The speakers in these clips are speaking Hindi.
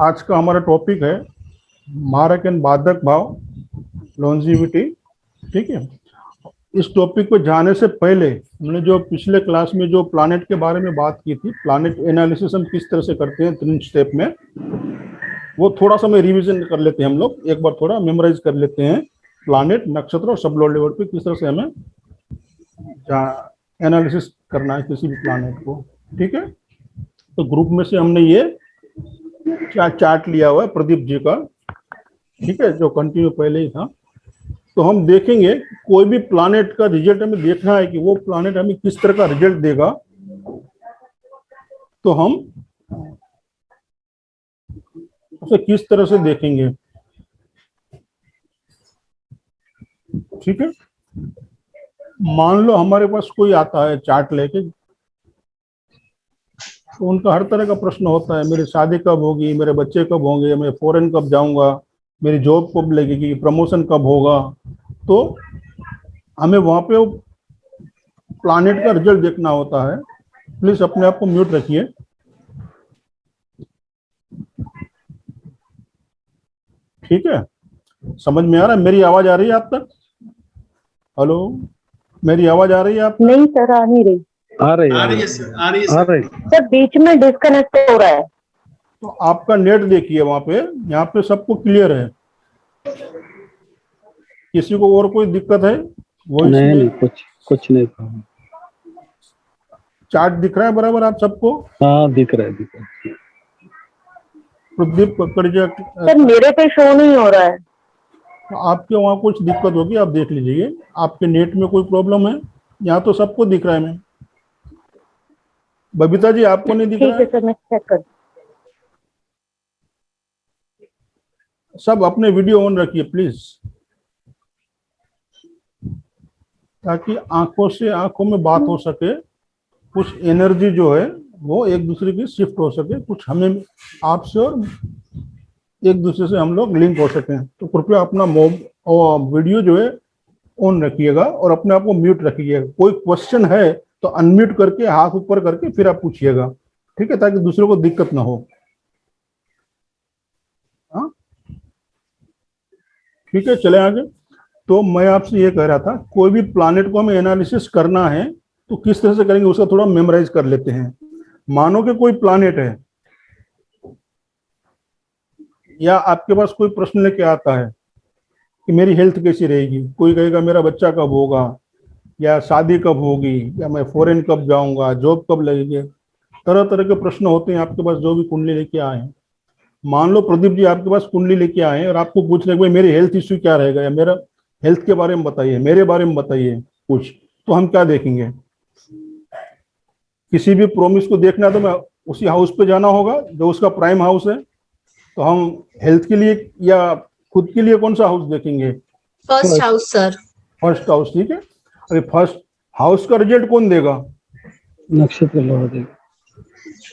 आज का हमारा टॉपिक है मारक एंड बाधक भाव, लॉन्जिविटी। ठीक है, इस टॉपिक पर जाने से पहले हमने जो पिछले क्लास में जो प्लानेट के बारे में बात की थी, प्लानेट एनालिसिस हम किस तरह से करते हैं 3 स्टेप में, वो थोड़ा सा मैं रिवीजन कर लेते हैं हम लोग, एक बार थोड़ा मेमोराइज कर लेते हैं। प्लानेट, नक्षत्र और सब लोड लेवल पे किस तरह से हमें एनालिसिस करना है किसी भी प्लानेट को। ठीक है, तो ग्रुप में से हमने ये चार्ट लिया हुआ है प्रदीप जी का, ठीक है, जो कंटिन्यू पहले ही था। तो हम देखेंगे कोई भी प्लानेट का रिजल्ट हमें देखना है कि वो प्लानेट हमें किस तरह का रिजल्ट देगा, तो हम उसे किस तरह से देखेंगे। ठीक है, मान लो हमारे पास कोई आता है चार्ट लेके, तो उनका हर तरह का प्रश्न होता है, मेरी शादी कब होगी, मेरे बच्चे कब होंगे, मैं फॉरेन कब जाऊंगा, मेरी जॉब कब लगेगी, प्रमोशन कब होगा। तो हमें वहां पे प्लानेट का रिजल्ट देखना होता है। प्लीज अपने आप को म्यूट रखिए। ठीक है, समझ में आ रहा है? मेरी आवाज आ रही है आप तक? हेलो, मेरी आवाज आ रही है आप? नहीं सर, आ नहीं रही। आ रही है सर बीच में डिस्कनेक्ट हो रहा है। तो आपका नेट देखिए वहां पे, यहाँ पे सबको क्लियर है। किसी को और कोई दिक्कत है? वो नहीं, कुछ नहीं था। चार्ट दिख रहा है बराबर आप सबको? हाँ, दिख रहा है। प्रदीप कड़िया, सर मेरे पे शो नहीं हो रहा है। आपके वहाँ कुछ दिक्कत होगी, आप देख लीजिए। आपके नेट में कोई प्रॉब्लम है? यहाँ तो सबको दिख रहा है। मैम बबीता जी, आपको नहीं दिख रहा है? ठीक है सर, मैं चेक कर। सब अपने वीडियो ऑन रखिए प्लीज, ताकि आंखों से आंखों में बात हो सके, कुछ एनर्जी जो है वो एक दूसरे की शिफ्ट हो सके, कुछ हमें आपसे और एक दूसरे से हम लोग लिंक हो सके। तो कृपया अपना वीडियो जो है ऑन रखिएगा और अपने आप को म्यूट रखिएगा। कोई क्वेश्चन है तो अनम्यूट करके हाथ ऊपर करके फिर आप पूछिएगा, ठीक है, ताकि दूसरों को दिक्कत ना हो। हाँ ठीक है, चले आगे। तो मैं आपसे ये कह रहा था, कोई भी प्लानेट को हमें एनालिसिस करना है तो किस तरह से करेंगे उसका थोड़ा मेमोराइज कर लेते हैं। मानो कि कोई प्लानेट है, या आपके पास कोई प्रश्न लेके आता है कि मेरी हेल्थ कैसी रहेगी, कोई कहेगा मेरा बच्चा कब होगा, या शादी कब होगी, या मैं फॉरेन कब जाऊंगा, जॉब कब लगेगी। तरह तरह के प्रश्न होते हैं आपके पास, जो भी कुंडली लेके आए हैं। मान लो प्रदीप जी आपके पास कुंडली लेके आए हैं और आपको पूछ रहे भाई मेरी हेल्थ इश्यू क्या रहेगा, या मेरा हेल्थ के बारे में बताइए, मेरे बारे में बताइए कुछ, तो हम क्या देखेंगे? किसी भी प्रोमिस को देखना है तो मैं उसी हाउस पे जाना होगा जो उसका प्राइम हाउस है। तो हम हेल्थ के लिए या खुद के लिए कौन सा हाउस देखेंगे? First house sir. First house, ठीक है। अरे फर्स्ट हाउस का रिजल्ट कौन देगा? नक्षत्र लौट देगा।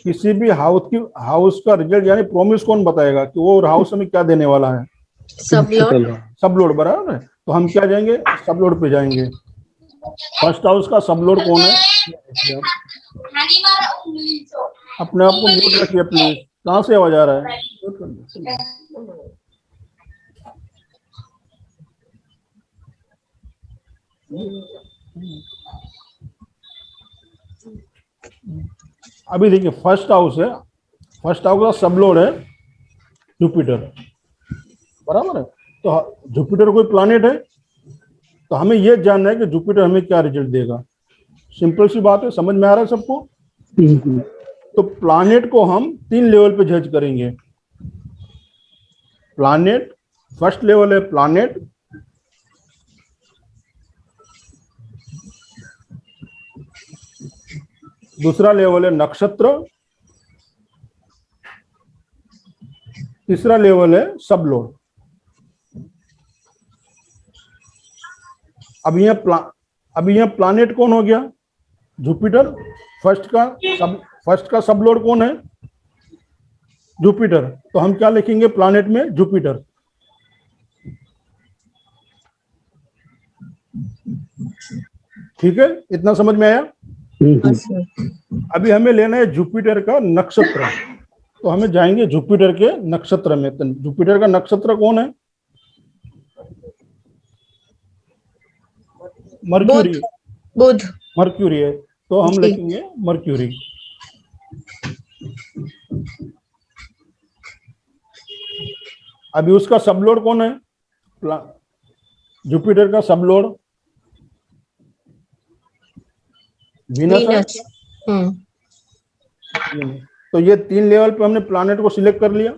किसी भी हाउस का रिजल्ट यानी प्रॉमिस कौन बताएगा कि वो हाउस हमें क्या देने वाला है? सब लोड। सब लोड, बराबर है। तो हम क्या जाएंगे? सब लोड पे जाएंगे। फर्स्ट हाउस का सब लोड कौन है? अपने आप को म्यूट रखिए प्लीज। कहाँ से आवाज आ रहा है? अभी देखिए, फर्स्ट हाउस है, फर्स्ट हाउस का सब लोड है जुपिटर, बराबर है। तो जुपिटर कोई प्लैनेट है, तो हमें यह जानना है कि जुपिटर हमें क्या रिजल्ट देगा। सिंपल सी बात है, समझ में आ रहा है सबको? तो प्लैनेट को हम 3 लेवल पे जज करेंगे। प्लैनेट, फर्स्ट लेवल है प्लैनेट, दूसरा लेवल है नक्षत्र, तीसरा लेवल है सब लोड। अब यह प्लैनेट कौन हो गया? जुपिटर। फर्स्ट का सब लोड कौन है? जुपिटर। तो हम क्या लिखेंगे प्लैनेट में? जुपिटर। ठीक है, इतना समझ में आया? अभी हमें लेना है जुपिटर का नक्षत्र। तो हमें जाएंगे जुपिटर के नक्षत्र में। तो जुपिटर का नक्षत्र कौन है? मर्क्यूरी। बुध। मर्क्यूरी है, तो हम जी। लिखेंगे मर्क्यूरी। अभी उसका सबलोड कौन है? जुपिटर का सबलोड वीनस है। वीनस। हम्म। तो ये 3 लेवल पे हमने प्लैनेट को सिलेक्ट कर लिया।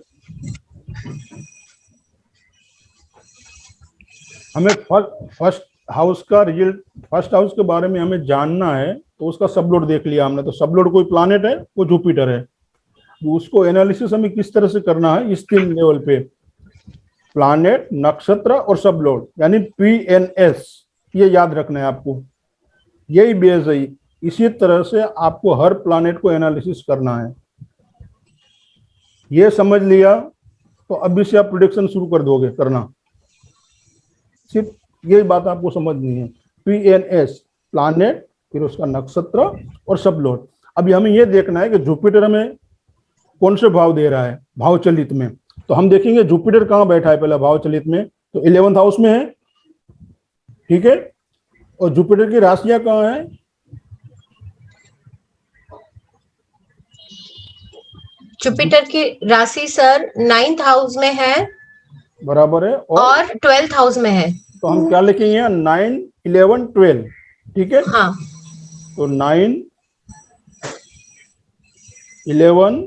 हमें फर्स्ट हाउस का रिजल्ट, फर्स्ट हाउस के बारे में हमें जानना है, तो उसका सबलोड देख लिया हमने। तो सबलोड कोई प्लैनेट है, वो जुपिटर है। उसको एनालिसिस हमें किस तरह से करना है? इस 3 लेवल पे, प्लैनेट, नक्षत्र और सबलोड, यानी PNS। ये याद रखना है आपको, यही बेस है। इसी तरह से आपको हर प्लैनेट को एनालिसिस करना है। ये समझ लिया तो अभी से आप प्रिडिक्शन शुरू कर दोगे करना। सिर्फ यही बात आपको समझनी है, PNS प्लैनेट, फिर उसका नक्षत्र और सबलोड। अभी हमें ये देखना है कि जुपिटर हमें कौन से भाव दे रहा है, भाव चलित में। तो हम देखेंगे जुपिटर कहाँ बैठा है पहले भाव चलित में, तो 11th हाउस में है, ठीक है। और जुपिटर की राशियां कहाँ है? जुपिटर की राशि सर 9th हाउस में है बराबर है। और 12th हाउस में है। तो हम क्या लिखेंगे यहाँ? 9, 11, 12, ठीक है। हाँ। तो 9, 11,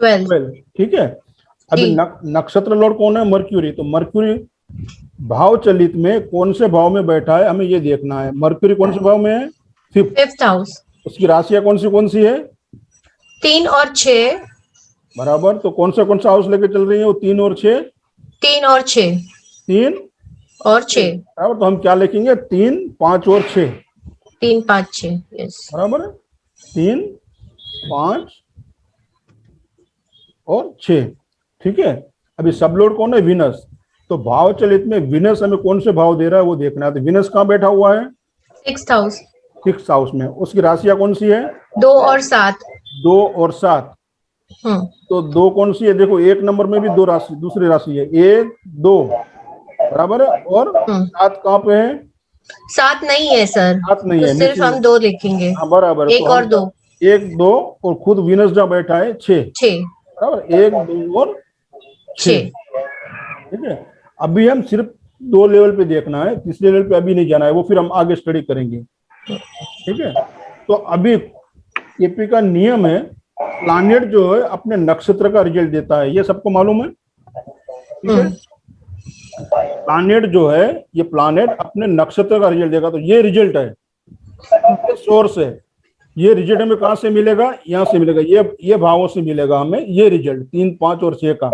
12, ठीक है। अभी जी। नक्षत्र लॉर्ड कौन है? मर्क्यूरी। तो मर्क्यूरी भाव चलित में कौन से भाव में बैठा है, हमें ये देखना है। मर्क्यूरी कौन से भाव में है? 5th house. उसकी राशियां कौन सी है? 3 और 6। बराबर। तो कौन सा हाउस लेके चल रही है वो? 3 और 6। 3 और 6। 3 और 6। बराबर। तो हम क्या लिखेंगे? 3, 5 और 6। 3, 5, 6। यस। बराबर है। 3, 5 और 6, ठीक है। अभी सबलोड कौन है? विनस। तो भाव चलित में विनस हमें कौन से भाव दे रहा है वो देखना है। तो विनस कहाँ बैठा हुआ है? 6th house. 6th हाउस में। उसकी राशियां कौन सी है? 2 और 7। 2 और 7। हम्म। तो 2 कौन सी है? देखो 1 नंबर में भी 2 राशि, दूसरी राशि है 1, 2, बराबर है। और 7 कहाँ पे है? 7 नहीं है सर, 7 नहीं तो है, सिर्फ हम 2 लिखेंगे। हाँ बराबर। 1 और 2। 1, 2 और खुद विनस जहाँ बैठा है 6, 6। बराबर। 1, 2 और 6, 6। ठीक है। अभी हम सिर्फ 2 लेवल पे देखना है, तीसरे लेवल पे अभी नहीं जाना है, वो फिर हम आगे स्टडी करेंगे, ठीक है। तो अभी केपी का नियम है, प्लैनेट जो है अपने नक्षत्र का रिजल्ट देता है, ये सबको मालूम है, ठीक है। प्लैनेट जो है, ये प्लैनेट अपने नक्षत्र का रिजल्ट देगा। तो ये रिजल्ट है, ये सोर्स है। ये रिजल्ट हमें कहाँ से मिलेगा? यहाँ से मिलेगा, ये भावों से मिलेगा हमें ये रिजल्ट 3, 5 और 6 का।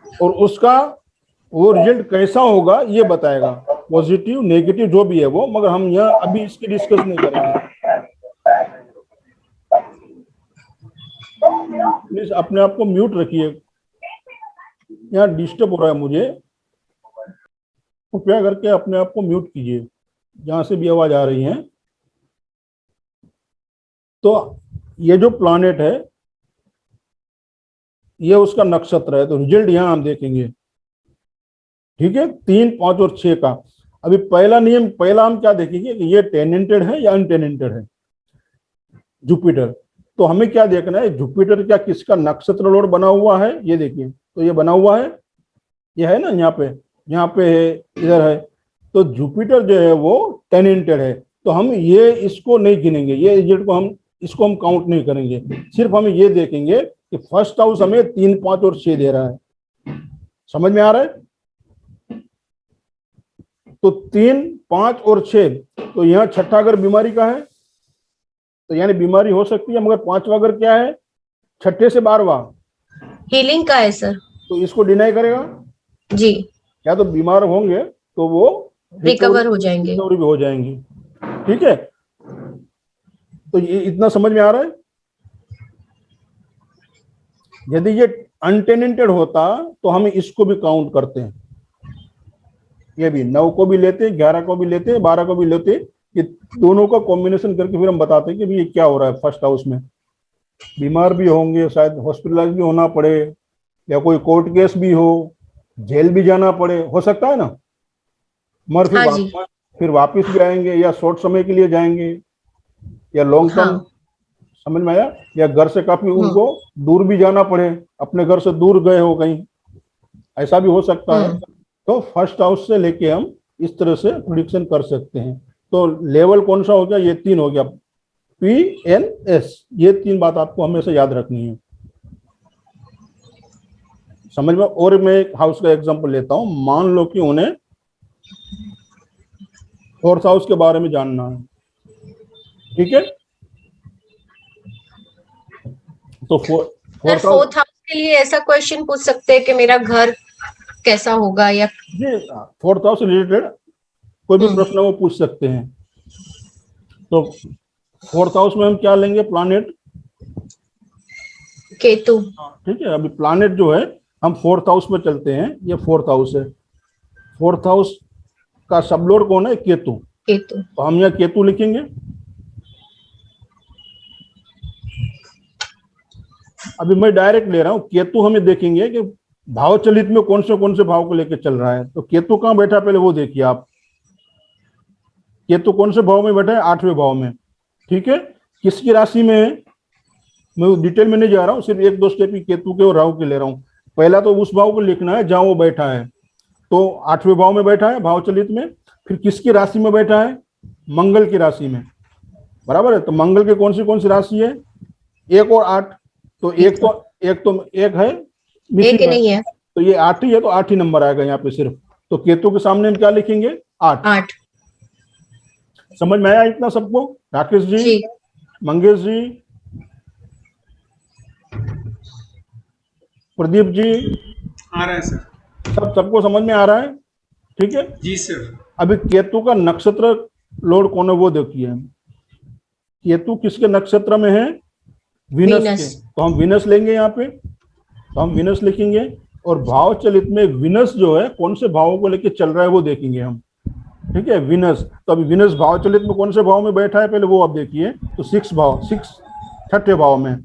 और उसका वो रिजल्ट कैसा होगा ये बताएगा, पॉजिटिव नेगेटिव जो भी है वो। मगर हम यहाँ अभी इसकी डिस्कस नहीं करेंगे। प्लीज अपने आप को म्यूट रखिए, यहाँ डिस्टर्ब हो रहा है मुझे। कृपया करके अपने आप को म्यूट कीजिए जहां से भी आवाज आ रही है। तो ये जो प्लैनेट है ये उसका नक्षत्र है, तो रिजल्ट यहां हम देखेंगे, ठीक है। 3, 5 और 6 का। अभी पहला हम क्या देखेंगे कि ये टेनेंटेड है या अनटेनेंटेड है जुपिटर। तो हमें क्या देखना है, जुपिटर क्या किसका नक्षत्र लॉर्ड बना हुआ है? ये देखिए, तो ये बना हुआ है, ये है ना, यहाँ पे है, इधर है। तो जुपिटर जो है वो टेनेंटेड है, तो हम ये इसको नहीं गिनेंगे, ये रिजल्ट को हम काउंट नहीं करेंगे। सिर्फ हम ये देखेंगे कि फर्स्ट हाउस हमें 3, 5 और 6 दे रहा है। समझ में आ रहा है? तो 3, 5 और 6, तो यहाँ छठा अगर बीमारी का है तो यानी बीमारी हो सकती है, मगर 5वां अगर क्या है, छठे से 12वां हीलिंग का है सर। तो इसको डिनाई करेगा जी। या तो बीमार होंगे तो वो रिकवर हो जाएंगे, रिकवरी भी हो जाएंगी, ठीक है। तो ये इतना समझ में आ रहा है। यदि ये अनटेनेंटेड होता तो हम इसको भी काउंट करते हैं, ये भी 9 को भी लेते, 11 को भी लेते, 12 को भी लेते। ये दोनों का कॉम्बिनेशन करके फिर हम बताते हैं कि ये क्या हो रहा है फर्स्ट हाउस में, बीमार भी होंगे, शायद हॉस्पिटलाइज भी होना पड़े, या कोई कोर्ट केस भी हो, जेल भी जाना पड़े, हो सकता है ना। मगर हाँ जी। फिर वापस भी आएंगे, या शॉर्ट समय के लिए जाएंगे, या लॉन्ग टर्म। हाँ। समझ में आया। या घर से काफी उनको दूर भी जाना पड़े, अपने घर से दूर गए हो कहीं, ऐसा भी हो सकता है। तो फर्स्ट हाउस से लेके हम इस तरह से प्रिडिक्शन कर सकते हैं। तो लेवल कौन सा हो गया, ये 3 हो गया, PNS। ये 3 बात आपको हमेशा याद रखनी है, समझ में। और मैं एक हाउस का एग्जांपल लेता हूं। मान लो कि उन्हें 4th हाउस के बारे में जानना है, ठीक है। तो सर 4th हाउस के लिए ऐसा क्वेश्चन पूछ सकते हैं कि मेरा घर कैसा होगा, या जी 4th हाउस से रिलेटेड कोई भी प्रश्न वो पूछ सकते हैं। तो 4th हाउस में हम क्या लेंगे, प्लैनेट केतु। ठीक है। अभी प्लैनेट जो है, हम 4th हाउस में चलते हैं। ये 4th हाउस है। 4th हाउस का सब लॉर्ड कौन है, केतु। केतु। तो हम यहाँ केतु लिखेंगे। अभी मैं डायरेक्ट ले रहा हूं केतु। हमें देखेंगे कि भाव चलित में कौन से भाव को लेकर चल रहा है। तो केतु कहाँ बैठा, पहले वो देखिए आप। केतु कौन से भाव में बैठा है, 8वें भाव में, ठीक है। किसकी राशि में है, मैं डिटेल में नहीं जा रहा हूँ, सिर्फ 1-2 स्टेप ही केतु के और राहु के ले रहा हूँ। पहला तो उस भाव को लिखना है जहां वो बैठा है। तो 8वें भाव में बैठा है, भाव चलित में। फिर किसकी राशि में बैठा है, मंगल की राशि में, बराबर है। तो मंगल की कौन सी राशि है, 1 और 8। तो एक है, एक नहीं है, तो ये 8 ही है, तो 8 ही नंबर आएगा यहाँ पे सिर्फ। तो केतु के सामने हम क्या लिखेंगे, 8। समझ में आया इतना सबको, राकेश जी, मंगेश जी, प्रदीप जी? आ रहा है सर। सबको समझ में आ रहा है, ठीक है जी सर। अभी केतु का नक्षत्र लॉर्ड कौन है वो देखिए। केतु किसके नक्षत्र में है, विनस के। तो हम विनस लेंगे यहाँ पे, तो हम विनस लिखेंगे। और भाव चलित में विनस जो है कौन से भावों को लेके चल रहा है वो देखेंगे हम, ठीक है। विनस, तो अभी विनस भाव चलित में कौन से भाव में बैठा है पहले वो आप देखिए। तो 6 भाव, 6 भाव में।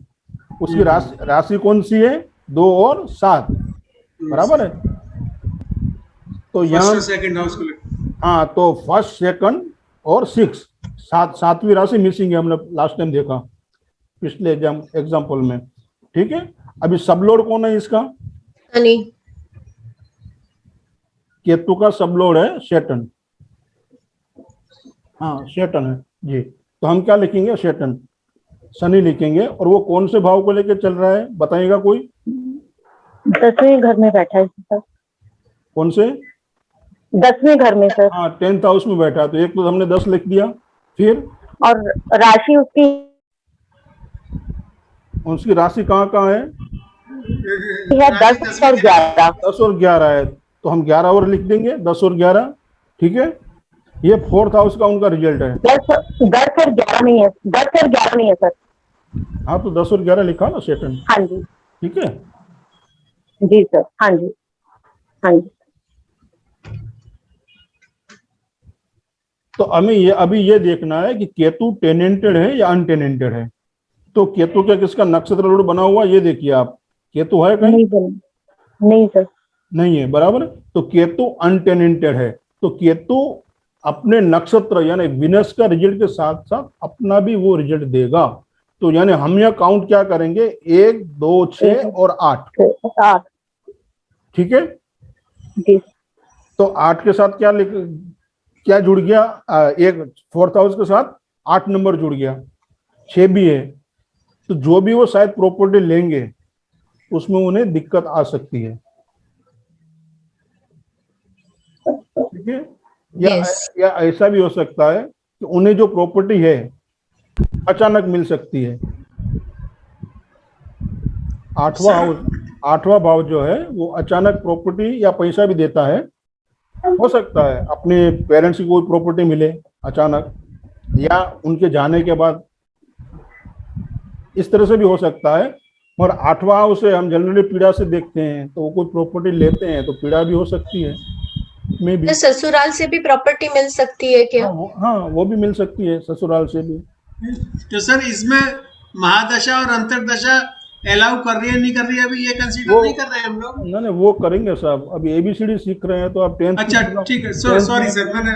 उसकी राशि कौन सी है, 2 और 7, बराबर है। तो यहाँ सेकंड हाउस को, हाँ, तो 1st 2nd और 6, 7वीं राशि मिसिंग है, हमने लास्ट टाइम देखा पिछले एग्जाम्पल में, ठीक है। अभी सब लॉर्ड कौन है इसका, शनि। केतु का सब लॉर्ड है सैटर्न। हाँ सैटर्न है जी। तो हम क्या लिखेंगे, सैटर्न, शनि लिखेंगे। और वो कौन से भाव को लेकर चल रहा है बताइएगा कोई। 10वें घर में बैठा है सर। कौन से, 10वें घर में सर। हाँ 10th हाउस में बैठा है। तो एक तो हमने 10 लिख दिया। फिर और राशि उसकी राशि कहाँ है, है 10 और 11। 10 और 11 है। तो हम 11 और लिख देंगे, 10 और 11, ठीक है। ये 4th हाउस का उनका रिजल्ट है। 10 और 11 नहीं है, 10 और 11 नहीं है सर। हाँ तो 10 और 11 लिखा ना सैटर्न, हाँ जी, ठीक है। जी सर, हाँ जी, हाँ जी। तो हमें अभी ये देखना है कि केतु टेनेंटेड है या अनटेनेंटेड है। तो केतु क्या किसका नक्षत्र लॉर्ड बना हुआ, ये देखिए आप, केतु है कहीं, नहीं सर, नहीं है, बराबर। तो केतु अनटेनेंटेड है। तो केतु अपने नक्षत्र यानी विनस का रिजल्ट के साथ साथ अपना भी वो रिजल्ट देगा। तो यानी हम यहाँ काउंट क्या करेंगे, 1, 2, 6 और 8, ठीक है जी। तो 8 के साथ क्या जुड़ गया, एक 4th हाउस के साथ 8 नंबर जुड़ गया, 6 भी है। तो जो भी वो शायद प्रॉपर्टी लेंगे उसमें उन्हें दिक्कत आ सकती है, ठीक है। या ऐसा भी हो सकता है कि उन्हें जो प्रॉपर्टी है अचानक मिल सकती है। 8वां भाव जो है वो अचानक प्रॉपर्टी या पैसा भी देता है। हो सकता है अपने पेरेंट्स की कोई प्रॉपर्टी मिले अचानक, या उनके जाने के बाद, इस तरह से भी हो सकता है। और 8वां हाउस से हम जनरली पीड़ा से देखते हैं, तो वो कोई प्रॉपर्टी लेते हैं तो पीड़ा भी हो सकती है, में भी। ससुराल से भी प्रॉपर्टी मिल सकती है क्या? हाँ वो भी मिल सकती है, ससुराल से भी। तो सर इसमें महादशा और अंतरदशा अलाउ कर रही है नहीं कर रही है अभी ये कंसीडर वो- नहीं कर रहे हैं हम लोग। नहीं वो करेंगे साहब, अभी ABCD सीख रहे हैं तो आप 10th अच्छा ठीक है, सॉरी सर, मैंने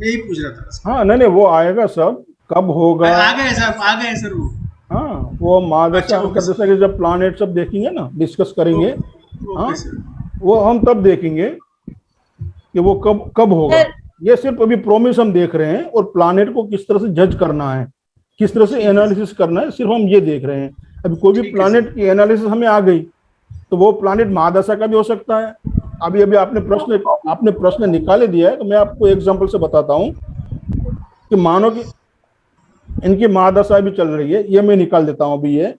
यही पूछ रहा था। हाँ नहीं वो आएगा सब, कब होगा। आ गए साहब, आ गए सर वो। हाँ वो महादशा अच्छा, ओके अंतरदशा के जब प्लानेट सब देखेंगे ना, डिस्कस करेंगे, हाँ ओके सर। वो हम तब देखेंगे कि वो कब कब होगा। सर- ये सिर्फ अभी प्रोमिस हम देख रहे हैं, और प्लानेट को किस तरह से जज करना है, किस तरह से एनालिसिस करना है, सिर्फ हम ये देख रहे हैं। अभी कोई भी ठीक है प्लानेट की एनालिसिस हमें आ गई तो वो प्लानेट महादशा का भी हो सकता है। अभी अभी आपने प्रश्न निकाले दिया है, तो मैं आपको एग्जांपल से बताता हूँ कि मानो कि इनकी महादशा भी चल रही है, ये मैं निकाल देता हूँ अभी। ये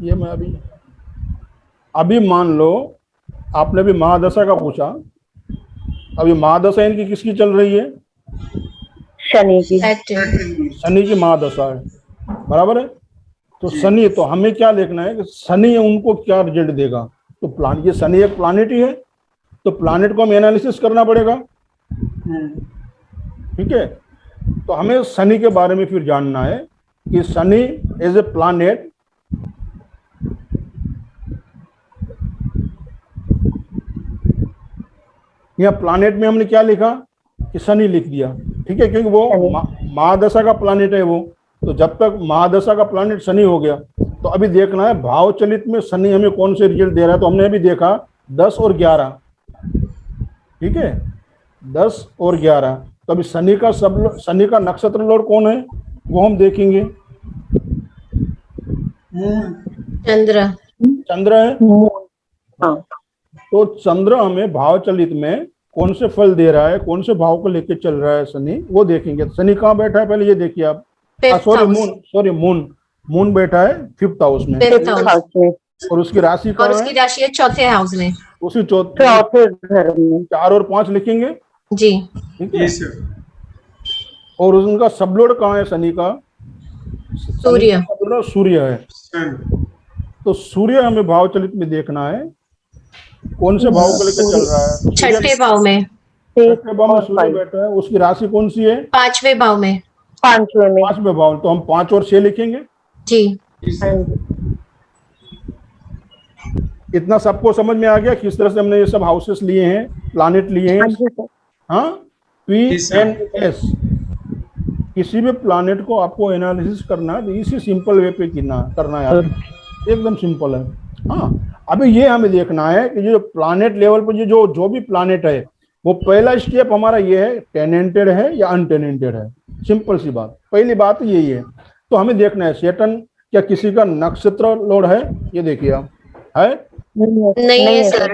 मैं अभी मान लो आपने भी महादशा का पूछा, अभी महादशा इनकी किसकी चल रही है? शनि की। Saturn। शनि की महादशा है, बराबर है। तो शनि, तो हमें क्या देखना है कि शनि उनको क्या रिजल्ट देगा। तो प्लान, ये शनि एक प्लानेट ही है, तो प्लानेट को हमें एनालिसिस करना पड़ेगा, ठीक है। तो हमें शनि के बारे में फिर जानना है कि शनि एज ए प्लानेट यहाँ प्लानेट में हमने क्या लिखा कि शनि लिख दिया, ठीक है, क्योंकि वो महादशा का प्लानेट है वो। तो जब तक महादशा का प्लानेट शनि हो गया, तो अभी देखना है भाव चलित में शनि हमें कौन से रिजल्ट दे रहा है। तो हमने अभी देखा 10 और 11, ठीक है, 10 और 11। तो अभी शनि का नक्षत्र लॉर्ड कौन है वो हम देखेंगे। चंद्र। चंद्र है। हाँ, तो चंद्र हमें भाव चलित में कौन से फल दे रहा है, कौन से भाव को लेकर चल रहा है शनि, वो देखेंगे। शनि कहाँ बैठा है पहले ये देखिए आप। Fifth sorry house। मून बैठा है 5th हाउस में, Fifth house। हाउस में, और उसकी राशि और कहाँ उसकी है? राशि है चौथे हाउस में। उसी चौथे, चौथे घर में। 4 और 5 लिखेंगे, जी। ठीक है। Yes sir. और उनका सबलोड कहाँ है शनि का? सूर्य। सबलोड सूर्य है। सन। तो सूर्य हमें भाव चलित में देखना है कौन से भाव को लेकर चल रहा है। छठे भाव में। छठे भाव में और सूर्य 5, बैठा है, उसकी राशि कौन सी है? पांचवे भाव में। 5वें में। 5वें भाव। तो हम 5 और 6 लिखेंगे। जी। हाँ जी। इतना सबको समझ में आ गया किस तरह से हमने ये सब हाउसेस लिए हैं, प्लानेट लिए हाँ हैं। जी सर। हाँ, PNS, किसी भी प्लानेट को आपको एनालिसिस करना है तो इसी सिंपल वे पे करना है आपको, एकदम सिंपल है। हाँ, अभी ये हमें देखना है कि जो प्लानेट लेवल पर जो भी प्लानेट है, वो पहला स्टेप हमारा ये है, टेनेंटेड है या अनटेनेंटेड है। सिंपल सी बात, पहली बात यही है। तो हमें देखना है सेटन क्या किसी का नक्षत्र लॉर्ड है, ये देखिए आप, है? नहीं है सर,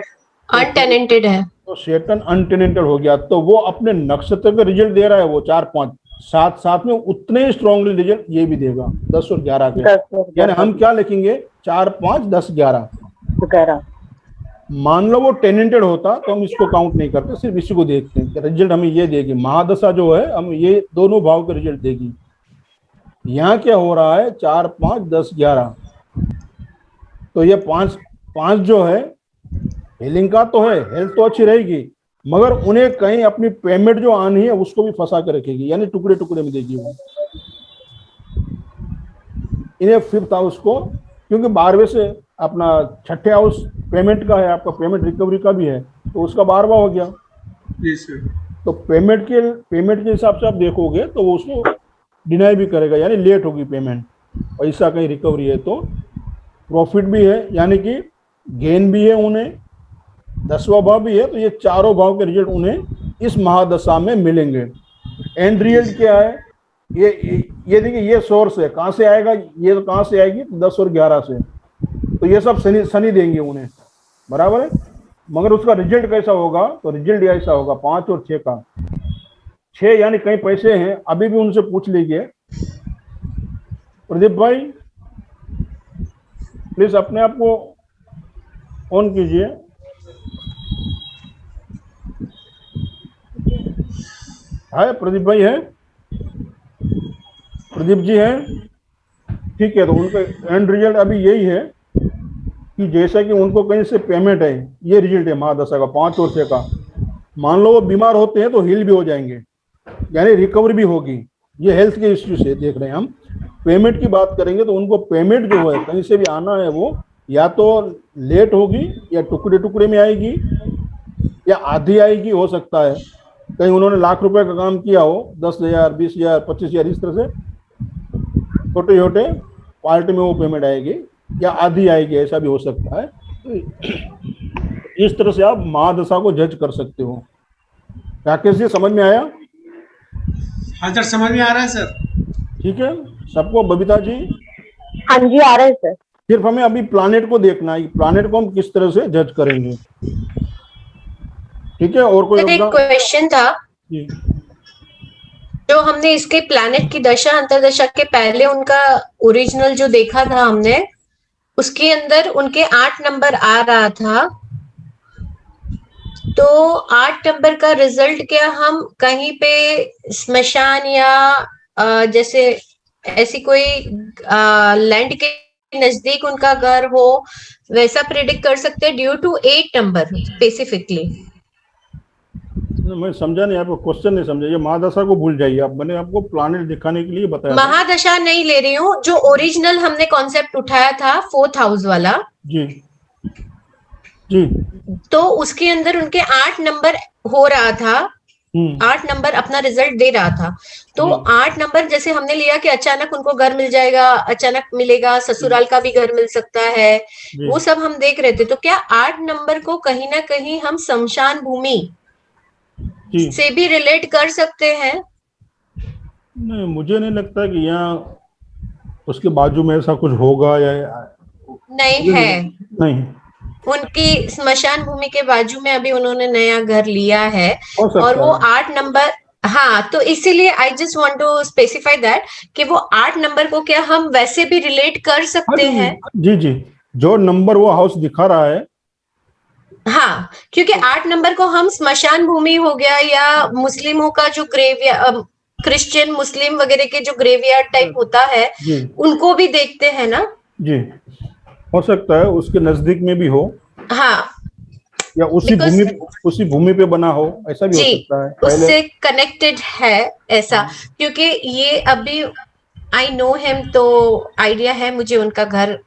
अनटेनेंटेड है। तो सेटन अनटेनेंटेड हो गया, तो वो अपने नक्षत्र का रिजल्ट दे रहा है, वो 4 5 साथ साथ में उतने स्ट्रांगली रिजल्ट ये भी देगा 10 और 11 के। 10 और यानी हम क्या लिखेंगे? 4 5 10 11। 11। मान लो वो टेनेंटेड होता तो हम इसको काउंट नहीं करते, सिर्फ इसी को देखते हैं। रिजल्ट हमें ये देगी, महादशा जो है हम ये दोनों भाव के रिजल्ट देगी। यहाँ क्या हो रहा है? 4 5 10 11। तो ये 5 जो है हीलिंग का तो है, हेल्थ तो अच्छी रहेगी, मगर उन्हें कहीं अपनी पेमेंट जो आनी है उसको भी फंसा कर रखेगी, यानी टुकड़े टुकड़े में देगी वो इन्हें 5th हाउस को, क्योंकि 12वें से अपना 6ठे हाउस पेमेंट का है, आपका पेमेंट रिकवरी का भी है, तो उसका 12वां हो गया। Yes sir. तो पेमेंट के हिसाब से आप देखोगे तो वो उसको डिनाई भी करेगा, यानी लेट होगी पेमेंट, पैसा कहीं रिकवरी है तो। प्रॉफिट भी है, यानी कि गेन भी है उन्हें, 10वां भाव भी है, तो ये चारों भाव के रिजल्ट उन्हें इस महादशा में मिलेंगे। एंड रिजल्ट क्या है? ये देखिए, ये सोर्स है, कहाँ से आएगा? ये तो कहाँ से आएगी? 10 और 11 से। तो ये सब शनि देंगे उन्हें, बराबर है। मगर उसका रिजल्ट कैसा होगा? तो रिजल्ट ऐसा होगा 5 और 6 का। 6 यानी कहीं पैसे हैं, अभी भी उनसे पूछ लीजिए। प्रदीप भाई प्लीज अपने आप को ऑन कीजिए। है प्रदीप भाई? है प्रदीप जी? है, ठीक है। तो उनका एंड रिजल्ट अभी यही है कि जैसा कि उनको कहीं से पेमेंट है, ये रिजल्ट है महादशा का 5 और 6 का। मान लो वो बीमार होते हैं तो हील भी हो जाएंगे, यानी रिकवरी भी होगी, ये हेल्थ के इश्यू से देख रहे हैं हम। पेमेंट की बात करेंगे तो उनको पेमेंट जो है कहीं से भी आना है, वो या तो लेट होगी या टुकड़े टुकड़े में आएगी या आधी आएगी, हो सकता है कहीं उन्होंने लाख रुपए का काम किया हो, 10,000 20,000 25,000 इस तरह से छोटे छोटे पार्ट में वो पेमेंट आएगी, या आधी आएगी, ऐसा भी हो सकता है। इस तरह से आप महादशा को जज कर सकते हो। राकेश जी समझ में आया? हाँ सर, समझ में आ रहा है सर। ठीक है सबको? बबीता जी हाँ जी आ रहा है सर। सिर्फ हमें अभी प्लानेट को देखना है, प्लानेट को हम किस तरह से जज करेंगे। ठीक है, और कोई सर एक अपना? क्वेश्चन था, जी जो हमने इसके प्लैनेट की दशा अंतरदशा के पहले उनका ओरिजिनल जो देखा था हमने, उसके अंदर उनके 8 नंबर आ रहा था। तो 8 नंबर का रिजल्ट क्या हम कहीं पे स्मशान या जैसे ऐसी कोई लैंड के नजदीक उनका घर हो, वैसा प्रिडिक्ट कर सकते हैं ड्यू टू 8 नंबर स्पेसिफिकली? मैं समझा नहीं, आपको क्वेश्चन नहीं समझा। ये महादशा को भूल जाइए आप, मैंने आपको प्लानेट दिखाने के लिए बताया था। महादशा नहीं ले रही हूँ, जो ओरिजिनल हमने कॉन्सेप्ट उठाया था 4th हाउस वाला, जी जी तो उसके अंदर उनके 8 नंबर हो रहा था, 8 नंबर अपना रिजल्ट दे रहा था। तो 8 नंबर जैसे हमने लिया कि अचानक उनको घर मिल जाएगा, अचानक मिलेगा, ससुराल का भी घर मिल सकता है, वो सब हम देख रहे थे। तो क्या 8 नंबर को कहीं ना कहीं हम शमशान भूमि से भी रिलेट कर सकते हैं? नहीं, मुझे नहीं लगता कि यहाँ उसके बाजू में ऐसा कुछ होगा या नहीं है। नहीं, उनकी स्मशान भूमि के बाजू में अभी उन्होंने नया घर लिया है हो सकता और वो है। 8 नंबर, हाँ, तो इसीलिए I just want to specify that कि वो 8 नंबर को क्या हम वैसे भी रिलेट कर सकते हैं? जी जी, जो नंबर वो हाउस दिखा रहा है, हाँ, क्योंकि 8 नंबर को हम स्मशान भूमि हो गया या मुस्लिमों का जो ग्रेवयार्ड, क्रिश्चियन मुस्लिम वगैरह के जो ग्रेवयार्ड टाइप होता है, उनको भी देखते हैं ना। जी हो सकता है उसके नजदीक में भी हो, हाँ, या उसी भूमि पे बना हो, ऐसा भी हो सकता है। उससे कनेक्टेड है ऐसा, क्योंकि ये अभी आई नो हिम, तो आइडिया है मुझे उनका घर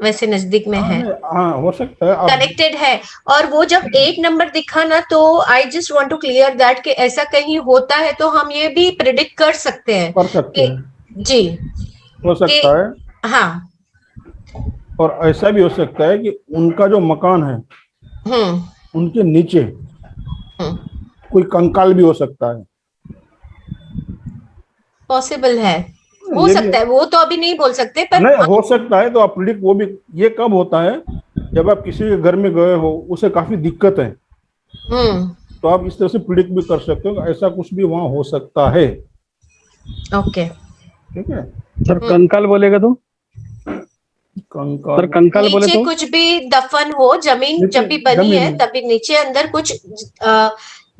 वैसे नजदीक में है। हाँ हो सकता है, कनेक्टेड है। और वो जब 8 नंबर दिखा ना, तो I just want to clear that कि ऐसा कहीं होता है तो हम ये भी प्रिडिक्ट कर सकते हैं। जी हो सकता है। हाँ, और ऐसा भी हो सकता है कि उनका जो मकान है उनके नीचे कोई कंकाल भी हो सकता है। पॉसिबल है, हो सकता है, वो तो अभी नहीं बोल सकते, पर नहीं हो सकता है। तो आप प्रिडिक्ट, वो भी ये कब होता है, जब आप किसी के घर में गए हो, उसे काफी दिक्कत है, तो आप इस तरह से प्रिडिक्ट भी कर सकते हो, ऐसा कुछ भी वहां हो सकता है। ओके, ठीक है सर। कंकाल बोलेगा तो कंकाल, सर कंकाल बोले नीचे तो कुछ भी दफन हो, जमीन जब भी बनी है तभी नीचे अंदर कुछ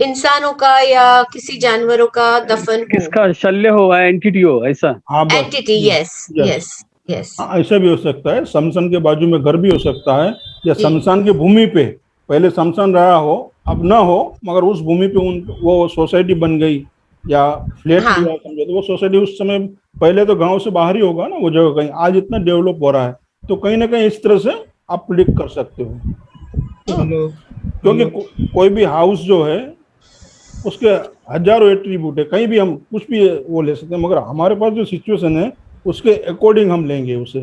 इंसानों का या किसी जानवरों का दफन हो, किसका शल्य हो, एंटिटी हो, ऐसा। हाँ एंटिटी, यस यस यस। ऐसा भी हो सकता है। शमशान के बाजू में घर भी हो सकता है, या शमशान की भूमि पे पहले शमशान रहा हो, अब ना हो, मगर उस भूमि पे वो सोसाइटी बन गई या फ्लैट लिया, समझो, तो वो सोसाइटी उस समय पहले तो गांव से बाहर ही होगा ना वो जगह, कहीं आज इतना डेवलप हो रहा है, तो कहीं ना कहीं इस तरह से आप प्रिडिक्ट कर सकते हो। क्योंकि कोई भी हाउस जो है उसके हजारों एट्रीब्यूट है, कहीं भी हम कुछ भी वो ले सकते हैं, मगर हमारे पास जो सिचुएशन है उसके अकॉर्डिंग हम लेंगे उसे।